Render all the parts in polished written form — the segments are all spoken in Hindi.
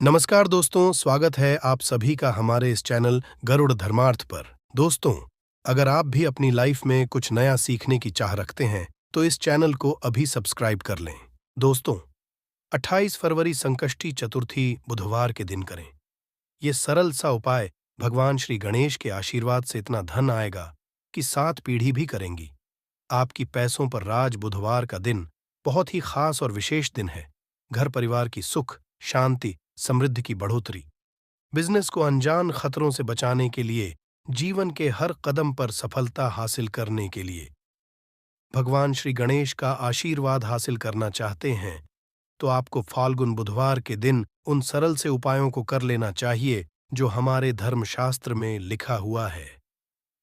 नमस्कार दोस्तों, स्वागत है आप सभी का हमारे इस चैनल गरुड़ धर्मार्थ पर। दोस्तों, अगर आप भी अपनी लाइफ में कुछ नया सीखने की चाह रखते हैं, तो इस चैनल को अभी सब्सक्राइब कर लें। दोस्तों, 28 फरवरी संकष्टी चतुर्थी बुधवार के दिन करें। ये सरल सा उपाय भगवान श्री गणेश के आशीर्वाद से इतना धन आएगा कि 7 पीढ़ी भी करेंगी। आपकी पैसों पर राज। बुधवार का दिन बहुत ही खास और विशेष दिन है। घर परिवार की सुख, शांति, समृद्धि की बढ़ोतरी, बिजनेस को अनजान खतरों से बचाने के लिए, जीवन के हर कदम पर सफलता हासिल करने के लिए भगवान श्री गणेश का आशीर्वाद हासिल करना चाहते हैं, तो आपको फाल्गुन बुधवार के दिन उन सरल से उपायों को कर लेना चाहिए जो हमारे धर्मशास्त्र में लिखा हुआ है।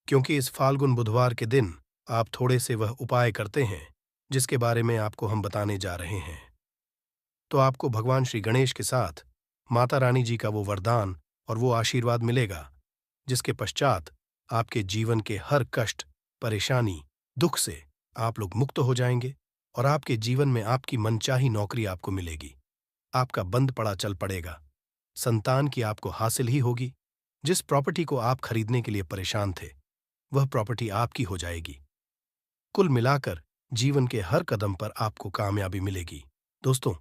क्योंकि इस फाल्गुन बुधवार के दिन आप थोड़े से वह उपाय करते हैं जिसके बारे में आपको हम बताने जा रहे हैं, तो आपको भगवान श्री गणेश के साथ माता रानी जी का वो वरदान और वो आशीर्वाद मिलेगा, जिसके पश्चात आपके जीवन के हर कष्ट, परेशानी, दुख से आप लोग मुक्त हो जाएंगे और आपके जीवन में आपकी मनचाही नौकरी आपको मिलेगी। आपका बंद पड़ा चल पड़ेगा। संतान की आपको हासिल ही होगी। जिस प्रॉपर्टी को आप खरीदने के लिए परेशान थे, वह प्रॉपर्टी आपकी हो जाएगी। कुल मिलाकर जीवन के हर कदम पर आपको कामयाबी मिलेगी। दोस्तों,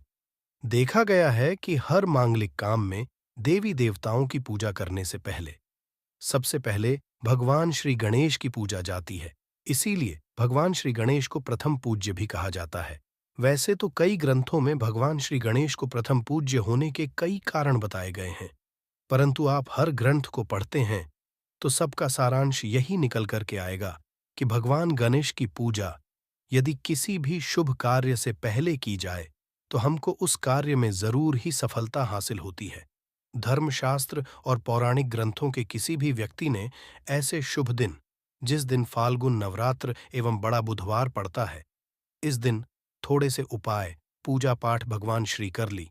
देखा गया है कि हर मांगलिक काम में देवी देवताओं की पूजा करने से पहले सबसे पहले भगवान श्री गणेश की पूजा जाती है। इसीलिए भगवान श्री गणेश को प्रथम पूज्य भी कहा जाता है। वैसे तो कई ग्रंथों में भगवान श्री गणेश को प्रथम पूज्य होने के कई कारण बताए गए हैं, परंतु आप हर ग्रंथ को पढ़ते हैं तो सबका सारांश यही निकल करके आएगा कि भगवान गणेश की पूजा यदि किसी भी शुभ कार्य से पहले की जाए तो हमको उस कार्य में जरूर ही सफलता हासिल होती है। धर्मशास्त्र और पौराणिक ग्रंथों के किसी भी व्यक्ति ने ऐसे शुभ दिन, जिस दिन फाल्गुन नवरात्र एवं बड़ा बुधवार पड़ता है, इस दिन थोड़े से उपाय, पूजा पाठ भगवान श्री कर ली,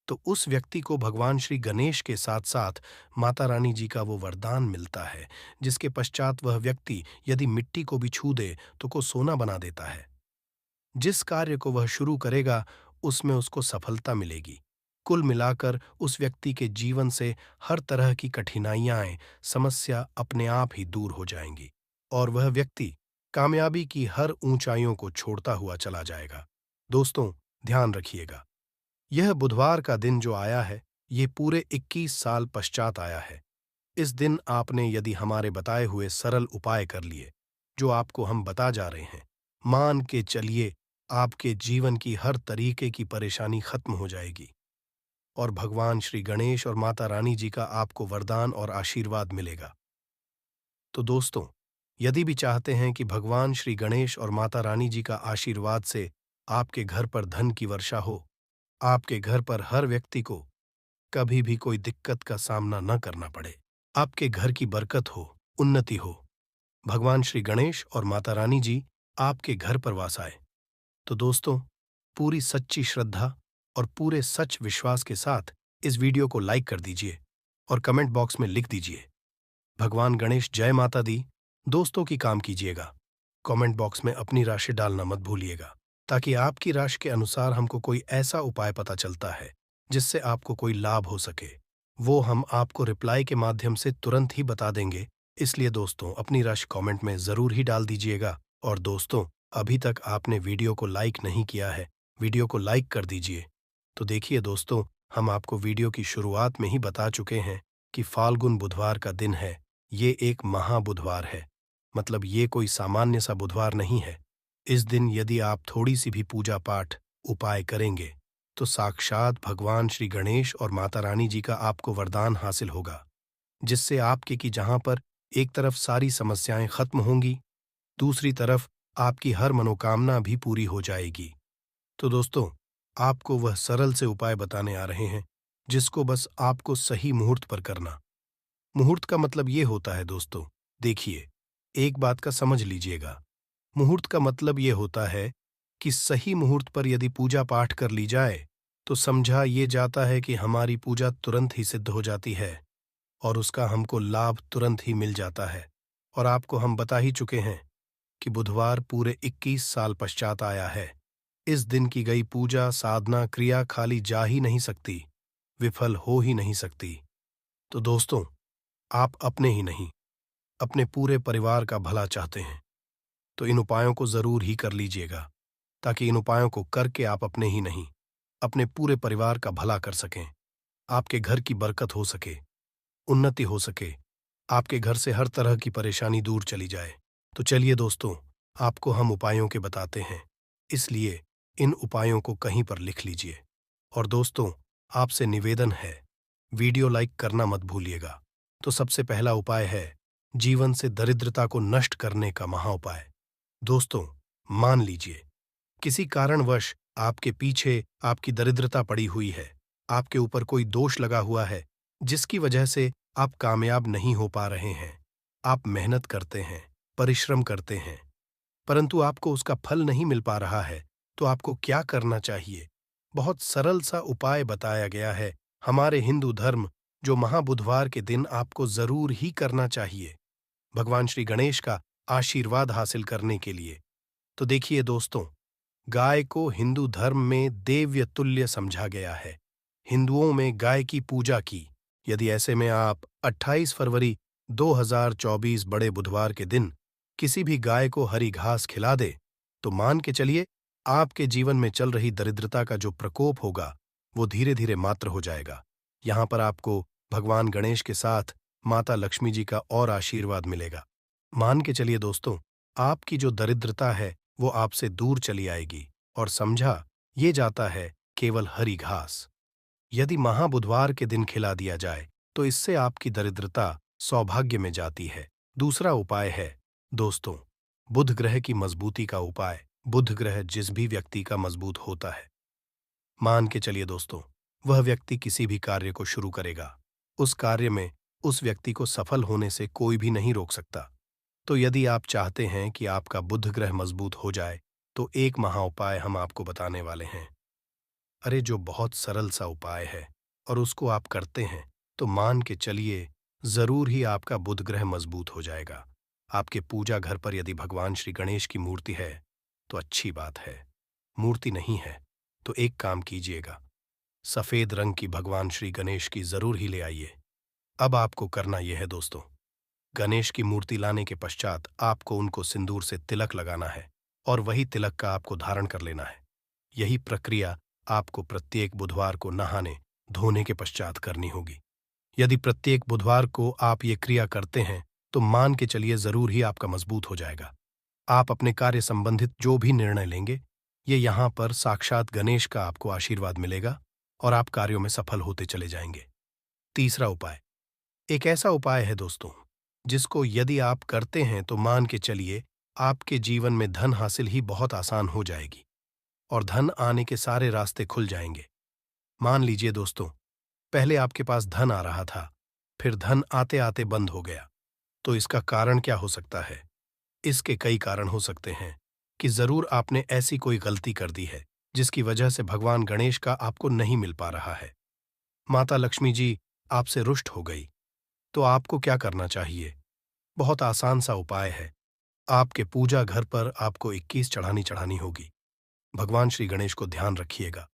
तो उस व्यक्ति को भगवान श्री गणेश के साथ साथ माता रानी जी का वो वरदान मिलता है, जिसके पश्चात वह व्यक्ति यदि मिट्टी को भी छू दे तो को सोना बना देता है। जिस कार्य को वह शुरू करेगा उसमें उसको सफलता मिलेगी। कुल मिलाकर उस व्यक्ति के जीवन से हर तरह की कठिनाइयां, समस्या अपने आप ही दूर हो जाएंगी और वह व्यक्ति कामयाबी की हर ऊंचाइयों को छोड़ता हुआ चला जाएगा। दोस्तों, ध्यान रखिएगा, यह बुधवार का दिन जो आया है, ये पूरे 21 साल पश्चात आया है। इस दिन आपने यदि हमारे बताए हुए सरल उपाय कर लिए, जो आपको हम बता जा रहे हैं, मान के चलिए आपके जीवन की हर तरीके की परेशानी खत्म हो जाएगी और भगवान श्री गणेश और माता रानी जी का आपको वरदान और आशीर्वाद मिलेगा। तो दोस्तों, यदि भी चाहते हैं कि भगवान श्री गणेश और माता रानी जी का आशीर्वाद से आपके घर पर धन की वर्षा हो, आपके घर पर हर व्यक्ति को कभी भी कोई दिक्कत का सामना न करना पड़े, आपके घर की बरकत हो, उन्नति हो, भगवान श्री गणेश और माता रानी जी आपके घर पर वास आए, तो दोस्तों, पूरी सच्ची श्रद्धा और पूरे सच विश्वास के साथ इस वीडियो को लाइक कर दीजिए और कमेंट बॉक्स में लिख दीजिए, भगवान गणेश जय माता दी। दोस्तों की काम कीजिएगा। कमेंट बॉक्स में अपनी राशि डालना मत भूलिएगा, ताकि आपकी राशि के अनुसार हमको कोई ऐसा उपाय पता चलता है जिससे आपको कोई लाभ हो सके, वो हम आपको रिप्लाई के माध्यम से तुरंत ही बता देंगे। इसलिए दोस्तों, अपनी राशि कमेंट में जरूर ही डाल दीजिएगा। और दोस्तों, अभी तक आपने वीडियो को लाइक नहीं किया है, वीडियो को लाइक कर दीजिए। तो देखिए दोस्तों, हम आपको वीडियो की शुरुआत में ही बता चुके हैं कि फाल्गुन बुधवार का दिन है। ये एक महाबुधवार है, मतलब ये कोई सामान्य सा बुधवार नहीं है। इस दिन यदि आप थोड़ी सी भी पूजा पाठ, उपाय करेंगे तो साक्षात भगवान श्री गणेश और माता रानी जी का आपको वरदान हासिल होगा, जिससे आपके कि जहां पर एक तरफ सारी समस्याएं खत्म होंगी, दूसरी तरफ आपकी हर मनोकामना भी पूरी हो जाएगी। तो दोस्तों, आपको वह सरल से उपाय बताने आ रहे हैं, जिसको बस आपको सही मुहूर्त पर करना। मुहूर्त का मतलब ये होता है दोस्तों, देखिए, एक बात का समझ लीजिएगा। मुहूर्त का मतलब ये होता है कि सही मुहूर्त पर यदि पूजा पाठ कर ली जाए तो समझा ये जाता है कि हमारी पूजा तुरंत ही सिद्ध हो जाती है और उसका हमको लाभ तुरंत ही मिल जाता है। और आपको हम बता ही चुके हैं कि बुधवार पूरे 21 साल पश्चात आया है। इस दिन की गई पूजा, साधना, क्रिया खाली जा ही नहीं सकती। विफल हो ही नहीं सकती। तो दोस्तों, आप अपने ही नहीं, अपने पूरे परिवार का भला चाहते हैं, तो इन उपायों को ज़रूर ही कर लीजिएगा, ताकि इन उपायों को करके आप अपने ही नहीं, अपने पूरे परिवार का भला कर सकें, आपके घर की बरकत हो सके, उन्नति हो सके, आपके घर से हर तरह की परेशानी दूर चली जाए। तो चलिए दोस्तों, आपको हम उपायों के बताते हैं, इसलिए इन उपायों को कहीं पर लिख लीजिए। और दोस्तों, आपसे निवेदन है, वीडियो लाइक करना मत भूलिएगा। तो सबसे पहला उपाय है जीवन से दरिद्रता को नष्ट करने का महाउपाय। दोस्तों, मान लीजिए किसी कारणवश आपके पीछे आपकी दरिद्रता पड़ी हुई है, आपके ऊपर कोई दोष लगा हुआ है, जिसकी वजह से आप कामयाब नहीं हो पा रहे हैं। आप मेहनत करते हैं, परिश्रम करते हैं, परंतु आपको उसका फल नहीं मिल पा रहा है, तो आपको क्या करना चाहिए? बहुत सरल सा उपाय बताया गया है हमारे हिंदू धर्म, जो महाबुधवार के दिन आपको जरूर ही करना चाहिए, भगवान श्री गणेश का आशीर्वाद हासिल करने के लिए। तो देखिए दोस्तों, गाय को हिंदू धर्म में देव्य तुल्य समझा गया है। हिंदुओं में गाय की पूजा की। यदि ऐसे में आप 28 फरवरी 2024 बड़े बुधवार के दिन किसी भी गाय को हरी घास खिला दे, तो मान के चलिए आपके जीवन में चल रही दरिद्रता का जो प्रकोप होगा, वो धीरे धीरे मात्र हो जाएगा। यहां पर आपको भगवान गणेश के साथ माता लक्ष्मी जी का और आशीर्वाद मिलेगा। मान के चलिए दोस्तों, आपकी जो दरिद्रता है वो आपसे दूर चली आएगी। और समझा ये जाता है केवल हरी घास। यदि महाबुधवार के दिन खिला दिया जाए, तो इससे आपकी दरिद्रता सौभाग्य में जाती है। दूसरा उपाय है दोस्तों, बुध ग्रह की मजबूती का उपाय। बुध ग्रह जिस भी व्यक्ति का मजबूत होता है, मान के चलिए दोस्तों, वह व्यक्ति किसी भी कार्य को शुरू करेगा, उस कार्य में उस व्यक्ति को सफल होने से कोई भी नहीं रोक सकता। तो यदि आप चाहते हैं कि आपका बुध ग्रह मजबूत हो जाए, तो एक महाउपाय हम आपको बताने वाले हैं। अरे जो बहुत सरल सा उपाय है, और उसको आप करते हैं, तो मान के चलिए जरूर ही आपका बुध ग्रह मजबूत हो जाएगा। आपके पूजा घर पर यदि भगवान श्री गणेश की मूर्ति है, तो अच्छी बात है। मूर्ति नहीं है, तो एक काम कीजिएगा, सफेद रंग की भगवान श्री गणेश की जरूर ही ले आइए। अब आपको करना यह है दोस्तों, गणेश की मूर्ति लाने के पश्चात आपको उनको सिंदूर से तिलक लगाना है, और वही तिलक का आपको धारण कर लेना है। यही प्रक्रिया आपको प्रत्येक बुधवार को नहाने धोने के पश्चात करनी होगी। यदि प्रत्येक बुधवार को आप ये क्रिया करते हैं, तो मान के चलिए जरूर ही आपका मजबूत हो जाएगा। आप अपने कार्य संबंधित जो भी निर्णय लेंगे, ये यहाँ पर साक्षात गणेश का आपको आशीर्वाद मिलेगा, और आप कार्यों में सफल होते चले जाएंगे। तीसरा उपाय एक ऐसा उपाय है दोस्तों, जिसको यदि आप करते हैं, तो मान के चलिए आपके जीवन में धन हासिल ही बहुत आसान हो जाएगी, और धन आने के सारे रास्ते खुल जाएंगे। मान लीजिए दोस्तों, पहले आपके पास धन आ रहा था, फिर धन आते आते बंद हो गया। तो इसका कारण क्या हो सकता है? इसके कई कारण हो सकते हैं कि जरूर आपने ऐसी कोई गलती कर दी है, जिसकी वजह से भगवान गणेश का आपको नहीं मिल पा रहा है। माता लक्ष्मी जी आपसे रुष्ट हो गई। तो आपको क्या करना चाहिए? बहुत आसान सा उपाय है। आपके पूजा घर पर आपको 21 चढ़ानी होगी। भगवान श्री गणेश को ध्यान रखिएगा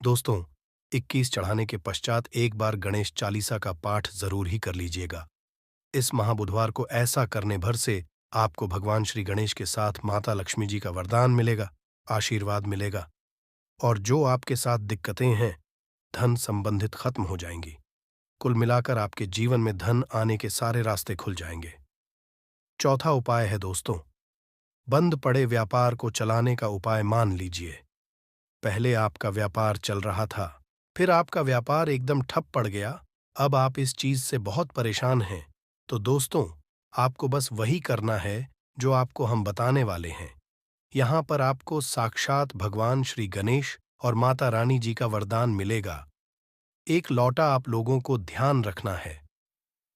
दोस्तों। 21 चढ़ाने के पश्चात एक बार गणेश चालीसा का पाठ जरूर ही कर लीजिएगा। इस महाबुधवार को ऐसा करने भर से आपको भगवान श्री गणेश के साथ माता लक्ष्मी जी का वरदान मिलेगा, आशीर्वाद मिलेगा, और जो आपके साथ दिक्कतें हैं धन संबंधित खत्म हो जाएंगी। कुल मिलाकर आपके जीवन में धन आने के सारे रास्ते खुल जाएंगे। चौथा उपाय है दोस्तों, बंद पड़े व्यापार को चलाने का उपाय। मान लीजिए पहले आपका व्यापार चल रहा था, फिर आपका व्यापार एकदम ठप पड़ गया, अब आप इस चीज से बहुत परेशान हैं। तो दोस्तों, आपको बस वही करना है जो आपको हम बताने वाले हैं। यहां पर आपको साक्षात भगवान श्री गणेश और माता रानी जी का वरदान मिलेगा। एक लौटा आप लोगों को ध्यान रखना है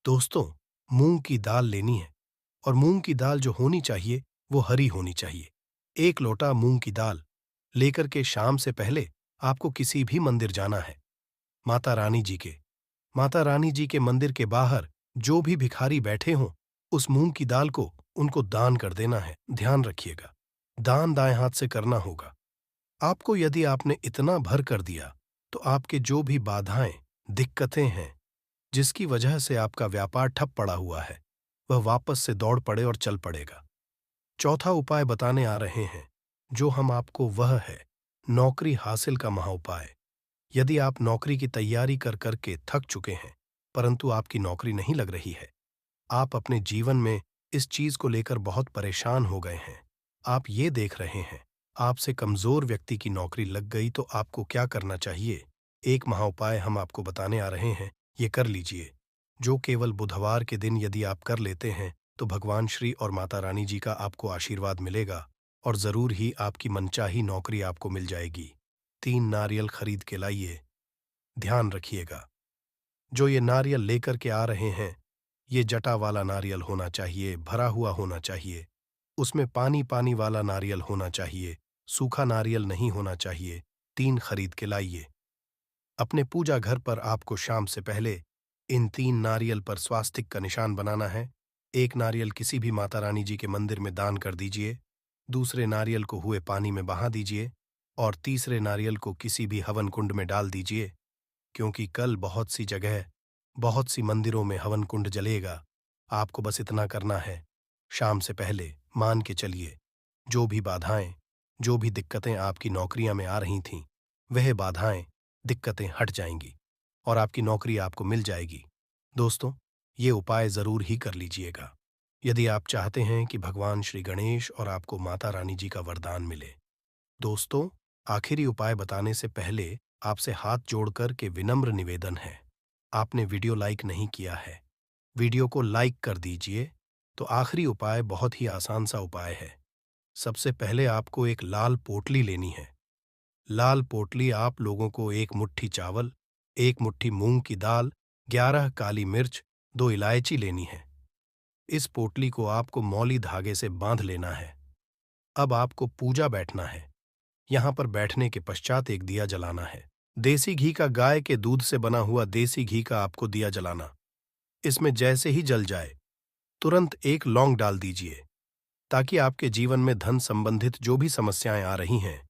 दोस्तों, मूंग की दाल लेनी है, और मूंग की दाल जो होनी चाहिए वो हरी होनी चाहिए। एक लोटा मूंग की दाल लेकर के शाम से पहले आपको किसी भी मंदिर जाना है, माता रानी जी के। माता रानी जी के मंदिर के बाहर जो भी भिखारी बैठे हों, उस मूंग की दाल को उनको दान कर देना है। ध्यान रखिएगा, दान दाएं हाथ से करना होगा। आपको यदि आपने इतना भर कर दिया, तो आपके जो भी बाधाएं दिक्कतें हैं जिसकी वजह से आपका व्यापार ठप पड़ा हुआ है, वह वापस से दौड़ पड़े और चल पड़ेगा। चौथा उपाय बताने आ रहे हैं, जो हम आपको वह है नौकरी हासिल का महाउपाय। यदि आप नौकरी की तैयारी कर करके थक चुके हैं, परंतु आपकी नौकरी नहीं लग रही है, आप अपने जीवन में इस चीज को लेकर बहुत परेशान हो गए हैं। आप ये देख रहे हैं, आपसे कमजोर व्यक्ति की नौकरी लग गई तो आपको क्या करना चाहिए? एक महाउपाय हम आपको बताने आ रहे हैं, ये कर लीजिए। जो केवल बुधवार के दिन यदि आप कर लेते हैं, तो भगवान श्री और माता रानी जी का आपको आशीर्वाद मिलेगा और जरूर ही आपकी मनचाही नौकरी आपको मिल जाएगी। 3 नारियल खरीद के लाइए। ध्यान रखिएगा, जो ये नारियल लेकर के आ रहे हैं, ये जटा वाला नारियल होना चाहिए, भरा हुआ होना चाहिए, उसमें पानी पानी वाला नारियल होना चाहिए, सूखा नारियल नहीं होना चाहिए। 3 खरीद के लाइए। अपने पूजा घर पर आपको शाम से पहले इन 3 नारियल पर स्वास्तिक का निशान बनाना है। एक नारियल किसी भी माता रानी जी के मंदिर में दान कर दीजिए, दूसरे नारियल को हुए पानी में बहा दीजिए और तीसरे नारियल को किसी भी हवन कुंड में डाल दीजिए, क्योंकि कल बहुत सी जगह, बहुत सी मंदिरों में हवन कुंड जलेगा। आपको बस इतना करना है, शाम से पहले मान के चलिए, जो भी बाधाएं, जो भी दिक्कतें आपकी नौकरियां में आ रही थीं, वह बाधाएं, दिक्कतें हट जाएंगी और आपकी नौकरी आपको मिल जाएगी। दोस्तों, ये उपाय जरूर ही कर लीजिएगा, यदि आप चाहते हैं कि भगवान श्री गणेश और आपको माता रानी जी का वरदान मिले। दोस्तों, आखिरी उपाय बताने से पहले आपसे हाथ जोड़कर के विनम्र निवेदन है, आपने वीडियो लाइक नहीं किया है, वीडियो को लाइक कर दीजिए। तो आखिरी उपाय बहुत ही आसान सा उपाय है। सबसे पहले आपको एक लाल पोटली लेनी है। लाल पोटली आप लोगों को 1 मुट्ठी चावल, 1 मुट्ठी मूंग की दाल, 11 काली मिर्च, 2 इलायची लेनी है। इस पोटली को आपको मौली धागे से बांध लेना है। अब आपको पूजा बैठना है। यहाँ पर बैठने के पश्चात एक दिया जलाना है। देसी घी का, गाय के दूध से बना हुआ देसी घी का आपको दिया जलाना। इसमें जैसे ही जल जाए, तुरंत एक लौंग डाल दीजिए, ताकि आपके जीवन में धन संबंधित जो भी समस्याएं आ रही हैं,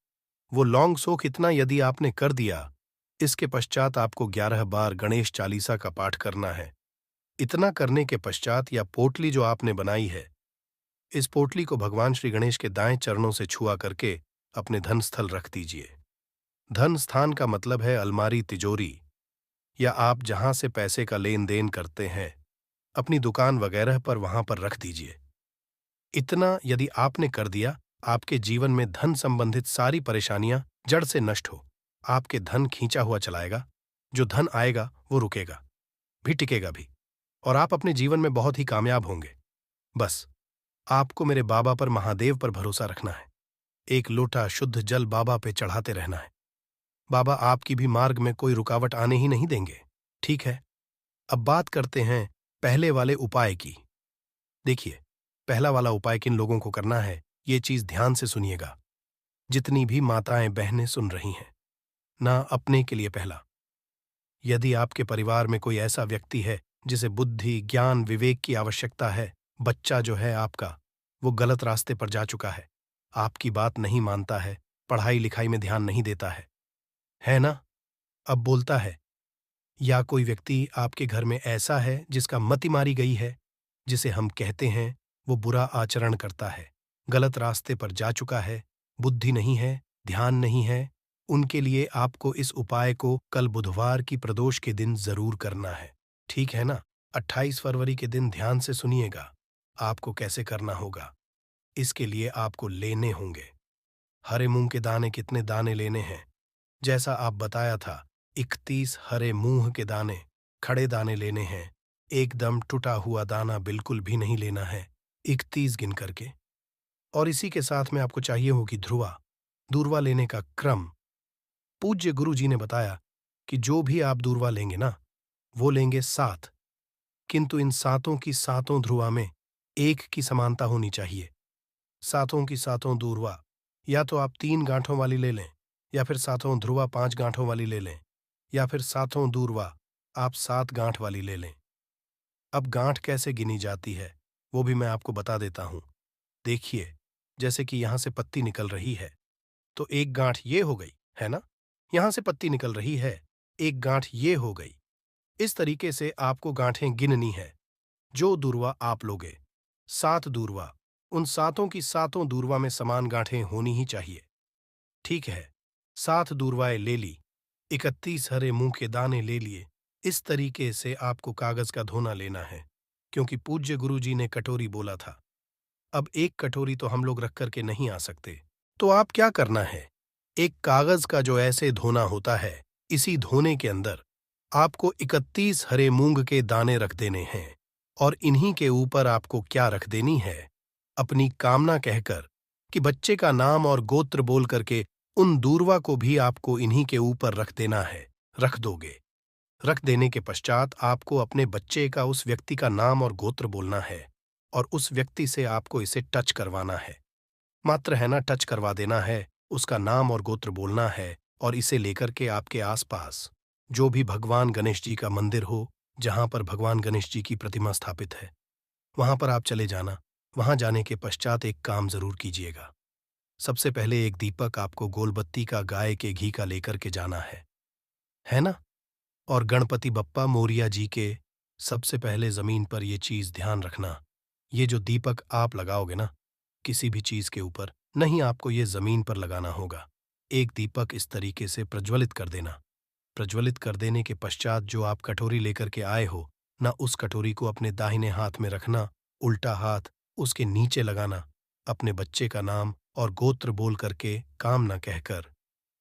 वो लौंग सोख इतना यदि आपने कर दिया, इसके पश्चात आपको 11 बार गणेश चालीसा का पाठ करना है। इतना करने के पश्चात या पोटली जो आपने बनाई है, इस पोटली को भगवान श्री गणेश के दाएं चरणों से छुआ करके अपने धन स्थल रख दीजिए। धन स्थान का मतलब है अलमारी, तिजोरी, या आप जहां से पैसे का लेन देन करते हैं, अपनी दुकान वगैरह पर वहां पर रख दीजिए। इतना यदि आपने कर दिया, आपके जीवन में धन संबंधित सारी परेशानियां जड़ से नष्ट हो। आपके धन खींचा हुआ चलाएगा, जो धन आएगा वो रुकेगा भी, टिकेगा भी, और आप अपने जीवन में बहुत ही कामयाब होंगे। बस आपको मेरे बाबा पर, महादेव पर भरोसा रखना है। एक लोटा शुद्ध जल बाबा पे चढ़ाते रहना है। बाबा आपकी भी मार्ग में कोई रुकावट आने ही नहीं देंगे। ठीक है, अब बात करते हैं पहले वाले उपाय की। देखिए, पहला वाला उपाय किन लोगों को करना है, ये चीज ध्यान से सुनिएगा। जितनी भी माताएं बहनें सुन रही हैं ना, अपने के लिए पहला, यदि आपके परिवार में कोई ऐसा व्यक्ति है जिसे बुद्धि, ज्ञान, विवेक की आवश्यकता है, बच्चा जो है आपका, वो गलत रास्ते पर जा चुका है, आपकी बात नहीं मानता है, पढ़ाई लिखाई में ध्यान नहीं देता है ना? अब बोलता है, या कोई व्यक्ति आपके घर में ऐसा है जिसका मति मारी गई है, जिसे हम कहते हैं वो बुरा आचरण करता है, गलत रास्ते पर जा चुका है, बुद्धि नहीं है, ध्यान नहीं है, उनके लिए आपको इस उपाय को कल बुधवार की प्रदोष के दिन जरूर करना है। ठीक है ना? 28 फरवरी के दिन ध्यान से सुनिएगा, आपको कैसे करना होगा। इसके लिए आपको लेने होंगे हरे मूंग के दाने। कितने दाने लेने हैं? जैसा आप बताया था, 31 हरे मूंग के दाने, खड़े दाने लेने हैं। एकदम टूटा हुआ दाना बिल्कुल भी नहीं लेना है, 31 गिन करके। और इसी के साथ में आपको चाहिए होगी ध्रुवा। दूर्वा लेने का क्रम पूज्य गुरु जी ने बताया कि जो भी आप दूर्वा लेंगे ना, वो लेंगे 7, किंतु इन सातों की सातों ध्रुवा में एक की समानता होनी चाहिए। सातों की सातों दूर्वा या तो आप 3 गांठों वाली ले लें, या फिर सातों ध्रुवा 5 गांठों वाली ले लें, या फिर सातों दूर्वा आप 7 गांठ वाली ले लें। अब गांठ कैसे गिनी जाती है वो भी मैं आपको बता देता हूं। देखिए, जैसे कि यहां से पत्ती निकल रही है, तो एक गांठ ये हो गई, है ना? यहां से पत्ती निकल रही है, एक गांठ ये हो गई, इस तरीके से आपको गांठें गिननी है। जो दूर्वा आप लोगे, 7 दूर्वा, उन सातों की सातों दूर्वा में समान गांठें होनी ही चाहिए। ठीक है, 7 दूर्वाएं ले ली, 31 हरे मूंग के दाने ले लिए। इस तरीके से आपको कागज का धोना लेना है, क्योंकि पूज्य गुरुजी ने कटोरी बोला था। अब एक कटोरी तो हम लोग रख करके नहीं आ सकते, तो आप क्या करना है, एक कागज का जो ऐसे धोना होता है, इसी धोने के अंदर आपको 31 हरे मूंग के दाने रख देने हैं, और इन्हीं के ऊपर आपको क्या रख देनी है, अपनी कामना कहकर कि बच्चे का नाम और गोत्र बोल करके उन दूर्वा को भी आपको इन्हीं के ऊपर रख देना है। रख दोगे। रख देने के पश्चात आपको अपने बच्चे का उस व्यक्ति का नाम और गोत्र बोलना है, और उस व्यक्ति से आपको इसे टच करवाना है। मात्र है ना, टच करवा देना है, उसका नाम और गोत्र बोलना है, और इसे लेकर के आपके आसपास जो भी भगवान गणेश जी का मंदिर हो, जहां पर भगवान गणेश जी की प्रतिमा स्थापित है, वहां पर आप चले जाना। वहां जाने के पश्चात एक काम जरूर कीजिएगा। सबसे पहले एक दीपक आपको गोलबत्ती का गाय के घी का लेकर के जाना है ना? और गणपति बप्पा मोरिया जी के सबसे पहले जमीन पर ये चीज ध्यान रखना, ये जो दीपक आप लगाओगे ना किसी भी चीज के ऊपर, नहीं, आपको ये जमीन पर लगाना होगा। एक दीपक इस तरीके से प्रज्वलित कर देना। प्रज्वलित कर देने के पश्चात जो आप कटोरी लेकर के आए हो ना, उस कटोरी को अपने दाहिने हाथ में रखना, उल्टा हाथ उसके नीचे लगाना, अपने बच्चे का नाम और गोत्र बोल करके, कामना कहकर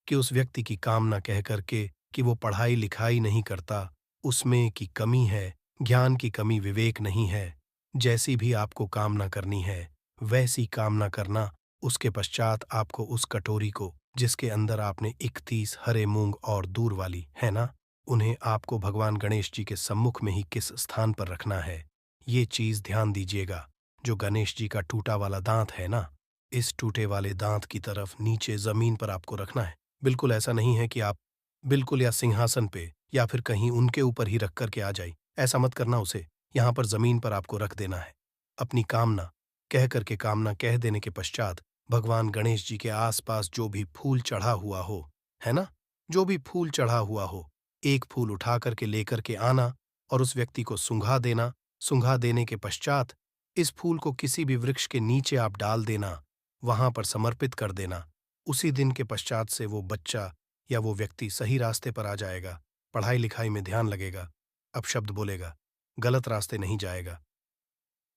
कि उस व्यक्ति की कामना कह करके कि वो पढ़ाई लिखाई नहीं करता, उसमें की कमी है, ज्ञान की कमी, विवेक नहीं है, जैसी भी आपको कामना करनी है वैसी कामना करना। उसके पश्चात आपको उस कटोरी को, जिसके अंदर आपने 31 हरे मूंग और दूर वाली है ना, उन्हें आपको भगवान गणेश जी के सम्मुख में ही किस स्थान पर रखना है, ये चीज ध्यान दीजिएगा। जो गणेश जी का टूटा वाला दांत है ना, इस टूटे वाले दांत की तरफ नीचे जमीन पर आपको रखना है। बिल्कुल ऐसा नहीं है कि आप बिल्कुल या सिंहासन पे या फिर कहीं उनके ऊपर ही रख करके आ जाए, ऐसा मत करना। उसे यहाँ पर जमीन पर आपको रख देना है। अपनी कामना कह करके, कामना कह देने के पश्चात भगवान गणेश जी के आसपास जो भी फूल चढ़ा हुआ हो, है ना, जो भी फूल चढ़ा हुआ हो, एक फूल उठा करके लेकर के आना और उस व्यक्ति को सूंघा देना। सूंघा देने के पश्चात इस फूल को किसी भी वृक्ष के नीचे आप डाल देना, वहां पर समर्पित कर देना। उसी दिन के पश्चात से वो बच्चा या वो व्यक्ति सही रास्ते पर आ जाएगा, पढ़ाई लिखाई में ध्यान लगेगा, अपशब्द बोलेगा, गलत रास्ते नहीं जाएगा।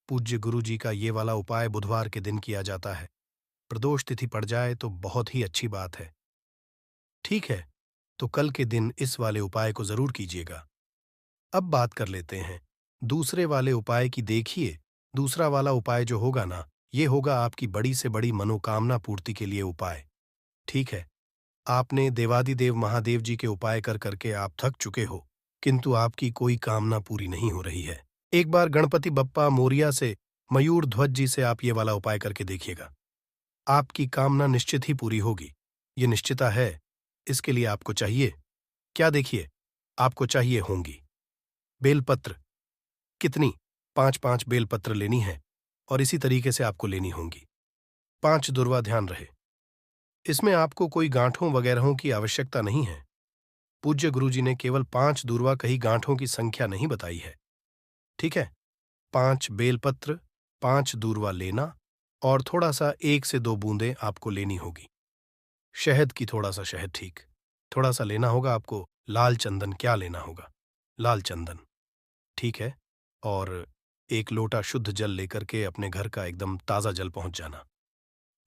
पूज्य गुरु जी का ये वाला उपाय बुधवार के दिन किया जाता है। प्रदोष तिथि पड़ जाए तो बहुत ही अच्छी बात है। ठीक है, तो कल के दिन इस वाले उपाय को जरूर कीजिएगा। अब बात कर लेते हैं दूसरे वाले उपाय की। देखिए, दूसरा वाला उपाय जो होगा ना, ये होगा आपकी बड़ी से बड़ी मनोकामना पूर्ति के लिए उपाय। ठीक है, आपने देवादिदेव महादेव जी के उपाय कर करके आप थक चुके हो, किंतु आपकी कोई कामना पूरी नहीं हो रही है। एक बार गणपति बप्पा मोरिया से, मयूर ध्वज जी से आप ये वाला उपाय करके देखिएगा। आपकी कामना निश्चित ही पूरी होगी, ये निश्चिता है। इसके लिए आपको चाहिए क्या, देखिए, आपको चाहिए होंगी बेलपत्र। कितनी? 5-5 बेलपत्र लेनी है, और इसी तरीके से आपको लेनी होंगी 5 दुर्वा। ध्यान रहे, इसमें आपको कोई गांठों वगैरहों की आवश्यकता नहीं है। पूज्य गुरुजी ने केवल 5 दूर्वा कही, गांठों की संख्या नहीं बताई है। ठीक है, 5 बेलपत्र, 5 दूर्वा लेना, और थोड़ा सा 1 से 2 बूंदें आपको लेनी होगी शहद की। थोड़ा सा शहद, ठीक, थोड़ा सा लेना होगा आपको। लाल चंदन, क्या लेना होगा? लाल चंदन, ठीक है। और 1 लोटा शुद्ध जल लेकर के अपने घर का एकदम ताजा जल पहुंच जाना।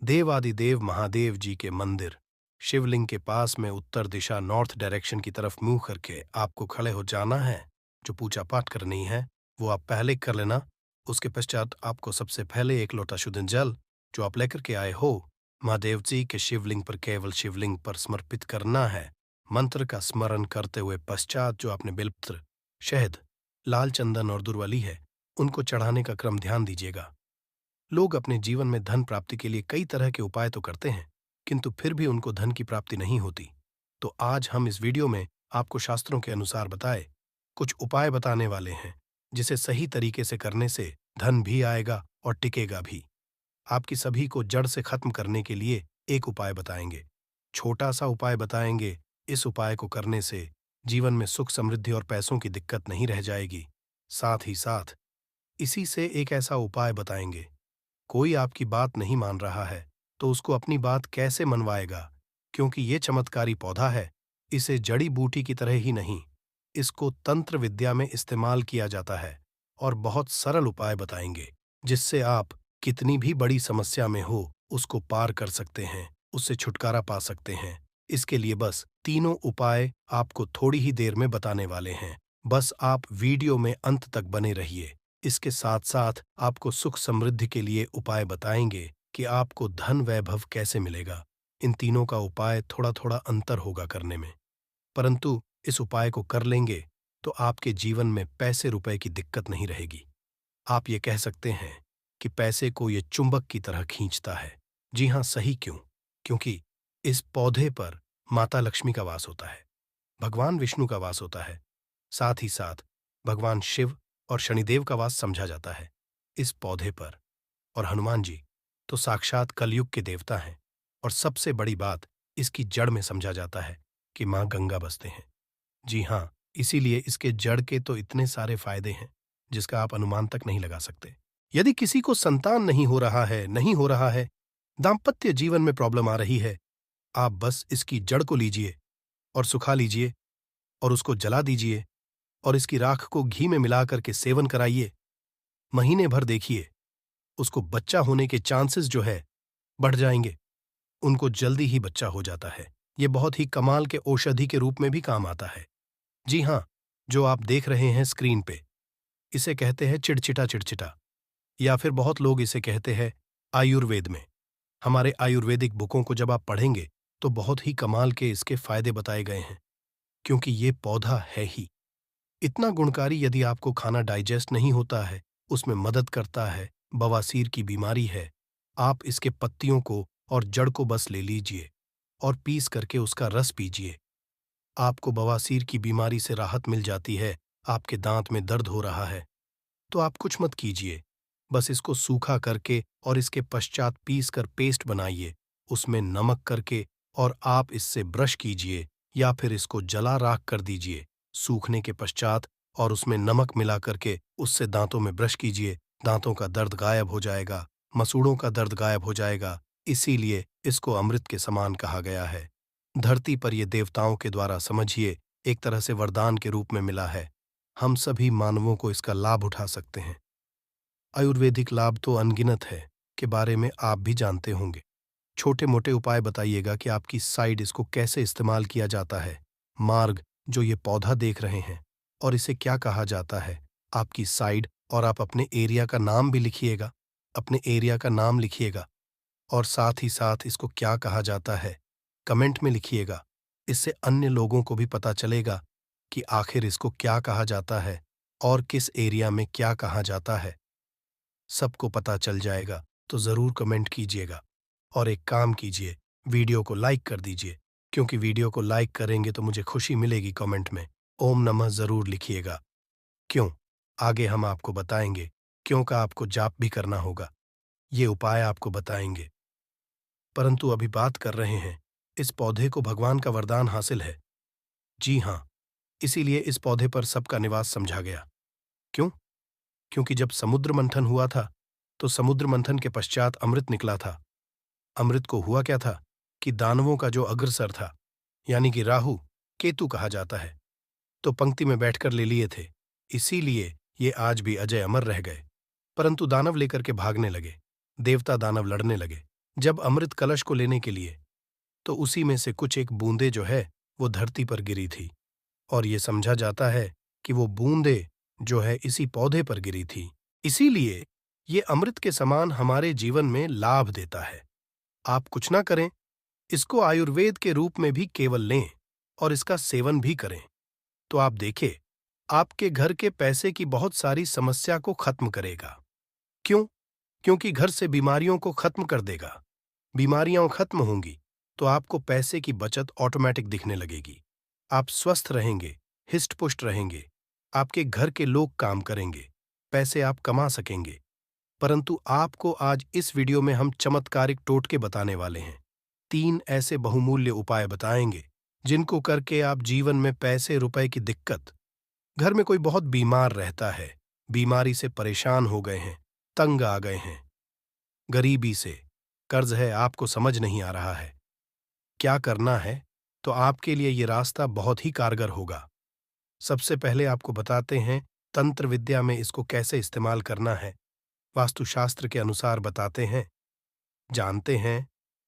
देवादिदेव महादेव जी के मंदिर शिवलिंग के पास में उत्तर दिशा, नॉर्थ डायरेक्शन की तरफ मुंह करके आपको खड़े हो जाना है। जो पूजा पाठ करनी है वो आप पहले कर लेना। उसके पश्चात आपको सबसे पहले 1 लोटा शुद्ध जल जो आप लेकर के आए हो, महादेव जी के शिवलिंग पर, केवल शिवलिंग पर समर्पित करना है। मंत्र का स्मरण करते हुए पश्चात जो आपने बेलपत्र, शहद, लाल चंदन और दुर्वा है, उनको चढ़ाने का क्रम ध्यान दीजिएगा। लोग अपने जीवन में धन प्राप्ति के लिए कई तरह के उपाय तो करते हैं, किंतु फिर भी उनको धन की प्राप्ति नहीं होती। तो आज हम इस वीडियो में आपको शास्त्रों के अनुसार बताए कुछ उपाय बताने वाले हैं, जिसे सही तरीके से करने से धन भी आएगा और टिकेगा भी। आपकी सभी को जड़ से खत्म करने के लिए एक उपाय बताएंगे, छोटा सा उपाय बताएंगे। इस उपाय को करने से जीवन में सुख समृद्धि और पैसों की दिक्कत नहीं रह जाएगी। साथ ही साथ इसी से एक ऐसा उपाय बताएंगे। कोई आपकी बात नहीं मान रहा है तो उसको अपनी बात कैसे मनवाएगा, क्योंकि ये चमत्कारी पौधा है। इसे जड़ी बूटी की तरह ही नहीं, इसको तंत्र विद्या में इस्तेमाल किया जाता है। और बहुत सरल उपाय बताएंगे जिससे आप कितनी भी बड़ी समस्या में हो उसको पार कर सकते हैं, उससे छुटकारा पा सकते हैं। इसके लिए बस तीनों उपाय आपको थोड़ी ही देर में बताने वाले हैं। बस आप वीडियो में अंत तक बने रहिए। इसके साथ साथ आपको सुख समृद्धि के लिए उपाय बताएंगे कि आपको धन वैभव कैसे मिलेगा। इन तीनों का उपाय थोड़ा थोड़ा अंतर होगा करने में, परंतु इस उपाय को कर लेंगे तो आपके जीवन में पैसे रुपए की दिक्कत नहीं रहेगी। आप ये कह सकते हैं कि पैसे को ये चुंबक की तरह खींचता है। जी हाँ, सही क्यों? क्योंकि इस पौधे पर माता लक्ष्मी का वास होता है, भगवान विष्णु का वास होता है, साथ ही साथ भगवान शिव और शनिदेव का वास समझा जाता है इस पौधे पर। और हनुमान जी तो साक्षात कलयुग के देवता हैं। और सबसे बड़ी बात, इसकी जड़ में समझा जाता है कि माँ गंगा बसते हैं। जी हाँ, इसीलिए इसके जड़ के तो इतने सारे फायदे हैं जिसका आप अनुमान तक नहीं लगा सकते। यदि किसी को संतान नहीं हो रहा है, दाम्पत्य जीवन में प्रॉब्लम आ रही है, आप बस इसकी जड़ को लीजिए और सुखा लीजिए और उसको जला दीजिए और इसकी राख को घी में मिलाकर के सेवन कराइए। महीने भर देखिए, उसको बच्चा होने के चांसेस जो है बढ़ जाएंगे। उनको जल्दी ही बच्चा हो जाता है। ये बहुत ही कमाल के औषधि के रूप में भी काम आता है। जी हाँ, जो आप देख रहे हैं स्क्रीन पे, इसे कहते हैं चिड़चिटा चिड़चिटा, या फिर बहुत लोग इसे कहते हैं आयुर्वेद में। हमारे आयुर्वेदिक बुकों को जब आप पढ़ेंगे तो बहुत ही कमाल के इसके फायदे बताए गए हैं, क्योंकि ये पौधा है ही इतना गुणकारी। यदि आपको खाना डाइजेस्ट नहीं होता है, उसमें मदद करता है। बवासीर की बीमारी है, आप इसके पत्तियों को और जड़ को बस ले लीजिए और पीस करके उसका रस पीजिए। आपको बवासीर की बीमारी से राहत मिल जाती है। आपके दांत में दर्द हो रहा है तो आप कुछ मत कीजिए, बस इसको सूखा करके और इसके पश्चात पीस कर पेस्ट बनाइए, उसमें नमक करके और आप इससे ब्रश कीजिए या फिर इसको जला राख कर दीजिए सूखने के पश्चात, और उसमें नमक मिला करके उससे दांतों में ब्रश कीजिए। दांतों का दर्द गायब हो जाएगा, मसूड़ों का दर्द गायब हो जाएगा। इसीलिए इसको अमृत के समान कहा गया है। धरती पर ये देवताओं के द्वारा समझिए एक तरह से वरदान के रूप में मिला है। हम सभी मानवों को इसका लाभ उठा सकते हैं। आयुर्वेदिक लाभ तो अनगिनत है, के बारे में आप भी जानते होंगे। छोटे मोटे उपाय बताइएगा कि आपकी साइड इसको कैसे इस्तेमाल किया जाता है। मार्ग जो ये पौधा देख रहे हैं और इसे क्या कहा जाता है, आपकी साइड, और आप अपने एरिया का नाम भी लिखिएगा, अपने एरिया का नाम लिखिएगा। और साथ ही साथ इसको क्या कहा जाता है कमेंट में लिखिएगा। इससे अन्य लोगों को भी पता चलेगा कि आखिर इसको क्या कहा जाता है और किस एरिया में क्या कहा जाता है। सबको पता चल जाएगा तो ज़रूर कमेंट कीजिएगा। और एक काम कीजिए, वीडियो को लाइक कर दीजिए, क्योंकि वीडियो को लाइक करेंगे तो मुझे खुशी मिलेगी। कमेंट में ओम नमः ज़रूर लिखिएगा। क्यों? आगे हम आपको बताएंगे क्यों का आपको जाप भी करना होगा। ये उपाय आपको बताएंगे, परंतु अभी बात कर रहे हैं इस पौधे को भगवान का वरदान हासिल है। जी हाँ, इसीलिए इस पौधे पर सबका निवास समझा गया। क्यों? क्योंकि जब समुद्र मंथन हुआ था तो समुद्र मंथन के पश्चात अमृत निकला था। अमृत को हुआ क्या था कि दानवों का जो अग्रसर था, यानी कि राहु केतु कहा जाता है, तो पंक्ति में बैठकर ले लिए थे। इसीलिए ये आज भी अजय अमर रह गए। परंतु दानव लेकर के भागने लगे, देवता दानव लड़ने लगे जब अमृत कलश को लेने के लिए, तो उसी में से कुछ एक बूंदे जो है वो धरती पर गिरी थी। और ये समझा जाता है कि वो बूंदे जो है इसी पौधे पर गिरी थी। इसीलिए ये अमृत के समान हमारे जीवन में लाभ देता है। आप कुछ ना करें, इसको आयुर्वेद के रूप में भी केवल लें और इसका सेवन भी करें, तो आप देखें आपके घर के पैसे की बहुत सारी समस्या को खत्म करेगा। क्यों? क्योंकि घर से बीमारियों को खत्म कर देगा। बीमारियां खत्म होंगी तो आपको पैसे की बचत ऑटोमेटिक दिखने लगेगी। आप स्वस्थ रहेंगे, हिष्ट-पुष्ट रहेंगे, आपके घर के लोग काम करेंगे, पैसे आप कमा सकेंगे। परंतु आपको आज इस वीडियो में हम चमत्कारिक टोटके बताने वाले हैं। 3 ऐसे बहुमूल्य उपाय बताएंगे जिनको करके आप जीवन में पैसे रुपए की दिक्कत, घर में कोई बहुत बीमार रहता है, बीमारी से परेशान हो गए हैं, तंग आ गए हैं, गरीबी से, कर्ज है, आपको समझ नहीं आ रहा है क्या करना है, तो आपके लिए ये रास्ता बहुत ही कारगर होगा। सबसे पहले आपको बताते हैं तंत्र विद्या में इसको कैसे इस्तेमाल करना है, वास्तुशास्त्र के अनुसार बताते हैं। जानते हैं,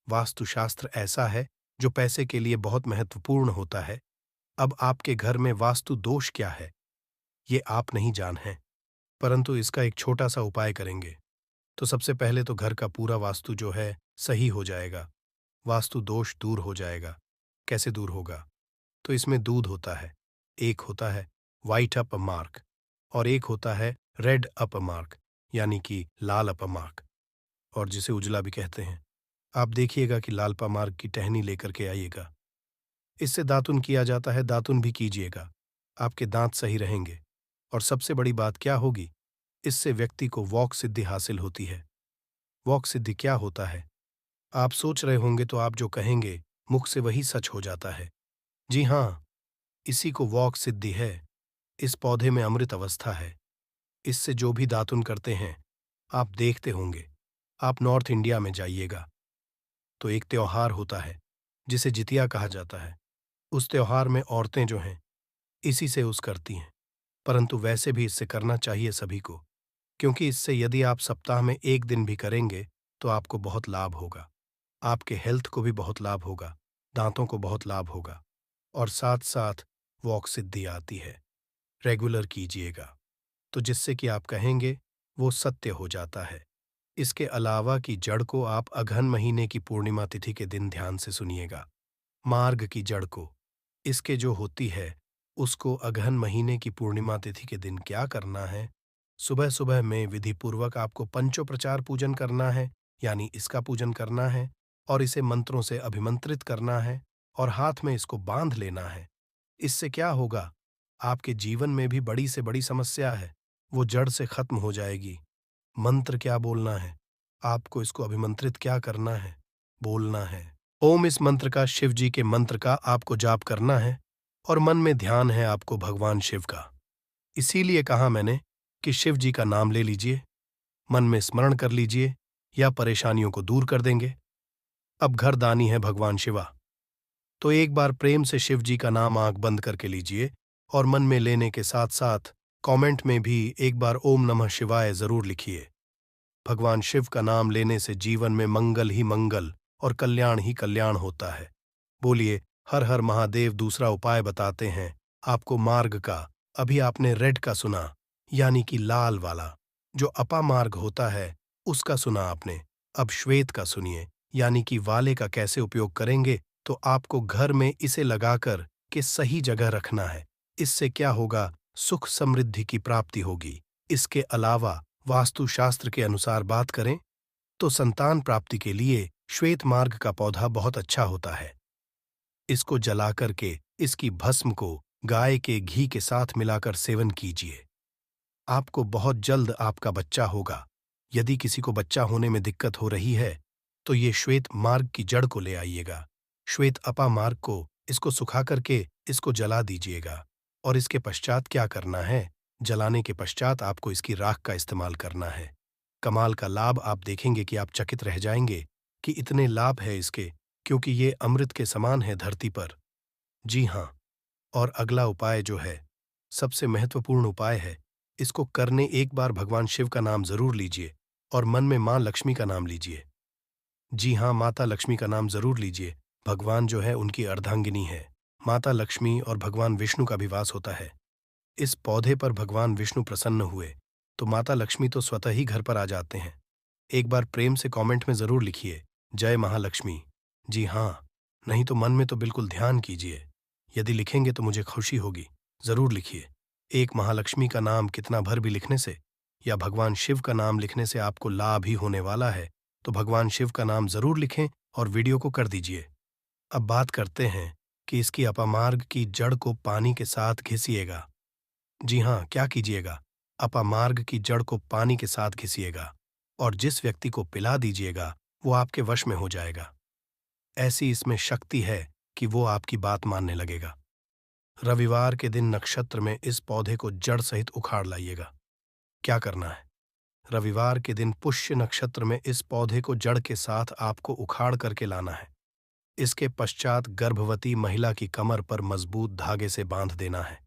वास्तुशास्त्र ऐसा है जो पैसे के लिए बहुत महत्वपूर्ण होता है। अब आपके घर में वास्तु दोष क्या है, ये आप नहीं जान हैं, परंतु इसका एक छोटा सा उपाय करेंगे। तो सबसे पहले तो घर का पूरा वास्तु जो है सही हो जाएगा, वास्तु दोष दूर हो जाएगा। कैसे दूर होगा? तो इसमें दूध होता है, एक होता है व्हाइट अप मार्क और एक होता है रेड अप मार्क, यानी कि लाल अप मार्क, और जिसे उजला भी कहते हैं। आप देखिएगा कि लाल पा मार्क की टहनी लेकर के आइएगा। इससे दातुन किया जाता है, दातुन भी कीजिएगा, आपके दांत सही रहेंगे। और सबसे बड़ी बात क्या होगी, इससे व्यक्ति को वॉक सिद्धि हासिल होती है। वॉक सिद्धि क्या होता है? आप सोच रहे होंगे तो आप जो कहेंगे मुख से वही सच हो जाता है। जी हाँ, इसी को वॉक सिद्धि है। इस पौधे में अमृत अवस्था है। इससे जो भी दातुन करते हैं, आप देखते होंगे। आप नॉर्थ इंडिया में जाइएगा तो एक त्योहार होता है जिसे जितिया कहा जाता है। उस त्योहार में औरतें जो हैं इसी से उस करती हैं, परंतु वैसे भी इससे करना चाहिए सभी को, क्योंकि इससे यदि आप सप्ताह में एक दिन भी करेंगे तो आपको बहुत लाभ होगा। आपके हेल्थ को भी बहुत लाभ होगा, दांतों को बहुत लाभ होगा, और साथ साथ वॉक सिद्धि आती है। रेगुलर कीजिएगा तो जिससे कि आप कहेंगे वो सत्य हो जाता है। इसके अलावा की जड़ को आप अघन महीने की पूर्णिमा तिथि के दिन ध्यान से सुनिएगा। मार्ग की जड़ को, इसके जो होती है, उसको अघन महीने की पूर्णिमा तिथि के दिन क्या करना है? सुबह सुबह में विधि पूर्वक आपको पंचोपचार पूजन करना है, यानी इसका पूजन करना है और इसे मंत्रों से अभिमंत्रित करना है और हाथ में इसको बांध लेना है। इससे क्या होगा? आपके जीवन में भी बड़ी से बड़ी समस्या है, वो जड़ से खत्म हो जाएगी। मंत्र क्या बोलना है? आपको इसको अभिमंत्रित क्या करना है? बोलना है ओम। इस मंत्र का, शिव जी के मंत्र का आपको जाप करना है और मन में ध्यान है आपको भगवान शिव का। इसीलिए कहा मैंने कि शिव जी का नाम ले लीजिए, मन में स्मरण कर लीजिए, या परेशानियों को दूर कर देंगे। अब घर दानी है भगवान शिवा, तो एक बार प्रेम से शिव जी का नाम आंख बंद करके लीजिए और मन में लेने के साथ साथ कमेंट में भी एक बार ओम नमः शिवाय जरूर लिखिए। भगवान शिव का नाम लेने से जीवन में मंगल ही मंगल और कल्याण ही कल्याण होता है। बोलिए हर हर महादेव। दूसरा उपाय बताते हैं आपको मार्ग का। अभी आपने रेड का सुना, यानी कि लाल वाला। जो अपा मार्ग होता है उसका सुना आपने। अब श्वेत का सुनिए, यानी कि वाले का कैसे उपयोग करेंगे। तो आपको घर में इसे लगाकर के सही जगह रखना है। इससे क्या होगा? सुख समृद्धि की प्राप्ति होगी। इसके अलावा वास्तुशास्त्र के अनुसार बात करें तो संतान प्राप्ति के लिए श्वेत मार्ग का पौधा बहुत अच्छा होता है। इसको जलाकर के इसकी भस्म को गाय के घी के साथ मिलाकर सेवन कीजिए। आपको बहुत जल्द आपका बच्चा होगा। यदि किसी को बच्चा होने में दिक्कत हो रही है तो ये श्वेत मार्ग की जड़ को ले आइएगा। श्वेत अपा मार्ग को, इसको सुखा करके इसको जला दीजिएगा। और इसके पश्चात क्या करना है? जलाने के पश्चात आपको इसकी राख का इस्तेमाल करना है। कमाल का लाभ आप देखेंगे कि आप चकित रह जाएंगे कि इतने लाभ है इसके, क्योंकि ये अमृत के समान है धरती पर। जी हाँ, और अगला उपाय जो है सबसे महत्वपूर्ण उपाय है। इसको करने एक बार भगवान शिव का नाम जरूर लीजिए और मन में मां लक्ष्मी का नाम लीजिए। जी हाँ, माता लक्ष्मी का नाम जरूर लीजिए। भगवान जो है उनकी अर्धांगिनी है। माता लक्ष्मी और भगवान विष्णु का भी वास होता है। इस पौधे पर भगवान विष्णु प्रसन्न हुए तो माता लक्ष्मी तो स्वतः ही घर पर आ जाते हैं। एक बार प्रेम से कमेंट में जरूर लिखिए, जय महालक्ष्मी। जी हाँ, नहीं तो मन में तो बिल्कुल ध्यान कीजिए। यदि लिखेंगे तो मुझे खुशी होगी। जरूर लिखिए। एक महालक्ष्मी का नाम कितना भर भी लिखने से या भगवान शिव का नाम लिखने से आपको लाभ ही होने वाला है। तो भगवान शिव का नाम जरूर लिखें और वीडियो को कर दीजिए। अब बात करते हैं कि इसकी अपामार्ग की जड़ को पानी के साथ घिसिएगा। जी हाँ, क्या कीजिएगा? अपामार्ग की जड़ को पानी के साथ घिसिएगा और जिस व्यक्ति को पिला दीजिएगा वो आपके वश में हो जाएगा। ऐसी इसमें शक्ति है कि वो आपकी बात मानने लगेगा। रविवार के दिन नक्षत्र में इस पौधे को जड़ सहित उखाड़ लाइएगा। क्या करना है? रविवार के दिन पुष्य नक्षत्र में इस पौधे को जड़ के साथ आपको उखाड़ करके लाना है। इसके पश्चात गर्भवती महिला की कमर पर मजबूत धागे से बांध देना है।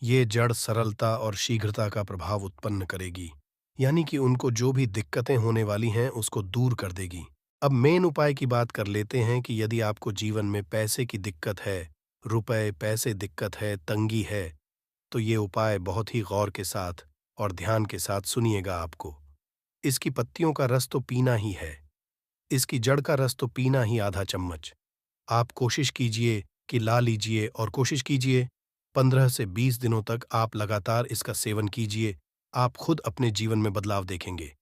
ये जड़ सरलता और शीघ्रता का प्रभाव उत्पन्न करेगी, यानी कि उनको जो भी दिक्कतें होने वाली हैं उसको दूर कर देगी। अब मेन उपाय की बात कर लेते हैं कि यदि आपको जीवन में पैसे की दिक्कत है, रुपए पैसे दिक्कत है, तंगी है, तो ये उपाय बहुत ही गौर के साथ और ध्यान के साथ सुनिएगा आपको। इसकी पत्तियों का रस तो पीना ही है, इसकी जड़ का रस तो पीना ही आधा चम्मच। आप कोशिश कीजिए कि ला लीजिए और कोशिश कीजिए 15 से 20 दिनों तक आप लगातार इसका सेवन कीजिए। आप खुद अपने जीवन में बदलाव देखेंगे।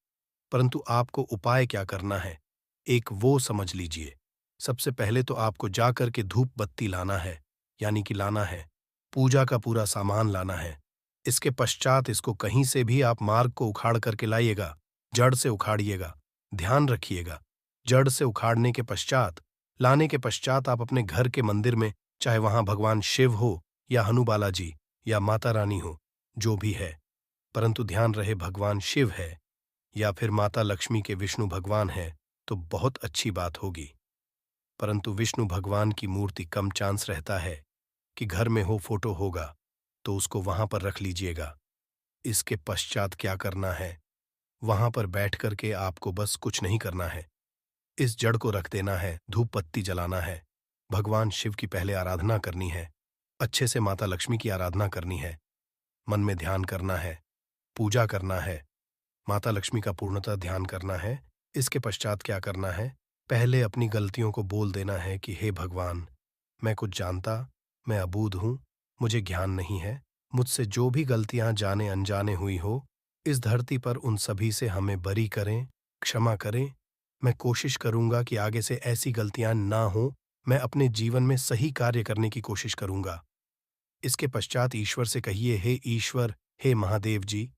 परंतु आपको उपाय क्या करना है, एक वो समझ लीजिए। सबसे पहले तो आपको जाकर के धूप बत्ती लाना है, यानी कि लाना है, पूजा का पूरा सामान लाना है। इसके पश्चात इसको कहीं से भी आप मार्ग को उखाड़ करके लाइएगा, जड़ से उखाड़िएगा। ध्यान रखिएगा, जड़ से उखाड़ने के पश्चात, लाने के पश्चात आप अपने घर के मंदिर में, चाहे वहां भगवान शिव हो या हनुबाला जी या माता रानी हो, जो भी है, परंतु ध्यान रहे भगवान शिव है या फिर माता लक्ष्मी के विष्णु भगवान है तो बहुत अच्छी बात होगी। परंतु विष्णु भगवान की मूर्ति कम चांस रहता है कि घर में हो, फोटो होगा, तो उसको वहां पर रख लीजिएगा। इसके पश्चात क्या करना है, वहां पर बैठ करके आपको बस कुछ नहीं करना है, इस जड़ को रख देना है, धूप बत्ती जलाना है, भगवान शिव की पहले आराधना करनी है, अच्छे से माता लक्ष्मी की आराधना करनी है, मन में ध्यान करना है, पूजा करना है, माता लक्ष्मी का पूर्णतः ध्यान करना है। इसके पश्चात क्या करना है, पहले अपनी गलतियों को बोल देना है कि हे भगवान, मैं कुछ जानता, मैं अबूझ हूँ, मुझे ज्ञान नहीं है, मुझसे जो भी गलतियां जाने अनजाने हुई हो, इस धरती पर उन सभी से हमें बरी करें, क्षमा करें। मैं कोशिश करूंगा कि आगे से ऐसी गलतियां ना हो, मैं अपने जीवन में सही कार्य करने की कोशिश करूंगा। इसके पश्चात ईश्वर से कहिए, हे ईश्वर, हे महादेव जी,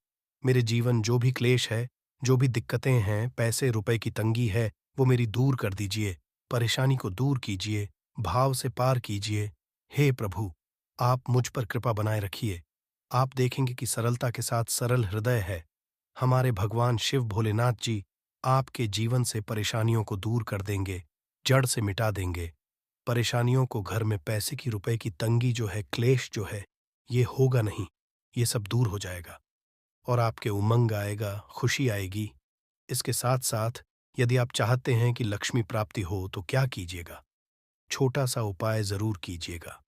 मेरे जीवन जो भी क्लेश है, जो भी दिक्कतें हैं, पैसे रुपए की तंगी है, वो मेरी दूर कर दीजिए, परेशानी को दूर कीजिए, भाव से पार कीजिए। हे प्रभु, आप मुझ पर कृपा बनाए रखिए। आप देखेंगे कि सरलता के साथ सरल हृदय है। हमारे भगवान शिव भोलेनाथ जी आपके जीवन से परेशानियों को दूर कर देंगे, जड़ से मिटा देंगे। परेशानियों को, घर में पैसे की रुपए की तंगी जो है, क्लेश जो है, ये होगा नहीं, ये सब दूर हो जाएगा और आपके उमंग आएगा, खुशी आएगी। इसके साथ साथ यदि आप चाहते हैं कि लक्ष्मी प्राप्ति हो तो क्या कीजिएगा, छोटा सा उपाय जरूर कीजिएगा।